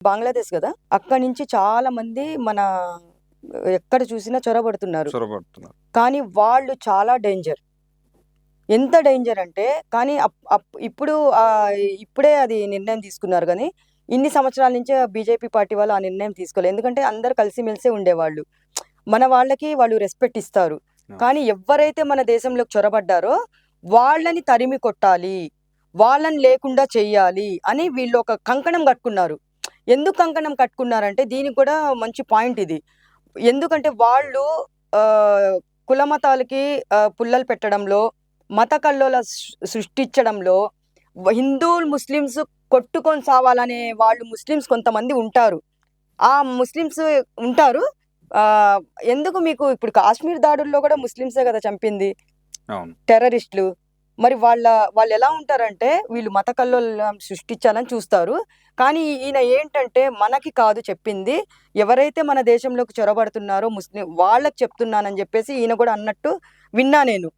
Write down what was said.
బంగ్లాదేశ్ గదా! అక్కడి నుంచి చాలా మంది మన ఎక్కడ చూసినా చొరబడుతున్నారు. చొరబడుతున్నారు. కానీ వాళ్ళు చాలా డేంజర్. ఎంత డేంజర్ అంటే కానీ ఇప్పుడు ఇప్పుడే అది నిర్ణయం తీసుకున్నారు గానీ, ఇన్ని సంవత్సరాల నుంచే బీజేపీ పార్టీ వాళ్ళు ఆ నిర్ణయం తీసుకోలేదు. ఎందుకంటే అందరూ కలిసిమెలిసే ఉండేవాళ్ళు. మన వాళ్ళకి వాళ్ళు రెస్పెక్ట్ ఇస్తారు. కానీ ఎవ్వరైతే మన దేశంలోకి చొరబడ్డారో వాళ్ళని తరిమి కొట్టాలి. వాళ్ళని లేకుండా చెయ్యాలి అని వీళ్ళు ఒక కంకణం కట్టుకున్నారు. ఎందుకు కంకణం కట్టుకున్నారంటే దీనికి కూడా మంచి పాయింట్ ఇది. ఎందుకంటే వాళ్ళు కుల మతాలకి పుల్లలు పెట్టడంలో, మత కల్లోల సృష్టించడంలో హిందువులు, ముస్లిమ్స్ కొట్టుకొని సావాలనే వాళ్ళు ముస్లిమ్స్ కొంతమంది ఉంటారు. ఆ ముస్లిమ్స్ ఉంటారు. ఎందుకు మీకు ఇప్పుడు కాశ్మీర్ దాడుల్లో కూడా ముస్లిమ్సే కదా చంపింది. అవును. టెర్రరిస్టులు. మరి వాళ్ళెలా ఉంటారంటే వీళ్ళు మత కల్లోలం సృష్టించాలని చూస్తారు. కానీ ఈయన ఏంటంటే మనకి కాదు చెప్పింది. ఎవరైతే మన దేశంలోకి చొరబడుతున్నారో వాళ్ళకి చెప్తున్నానని జెప్పేసి ఈయన గూడా అన్నట్టు విన్నా నేను.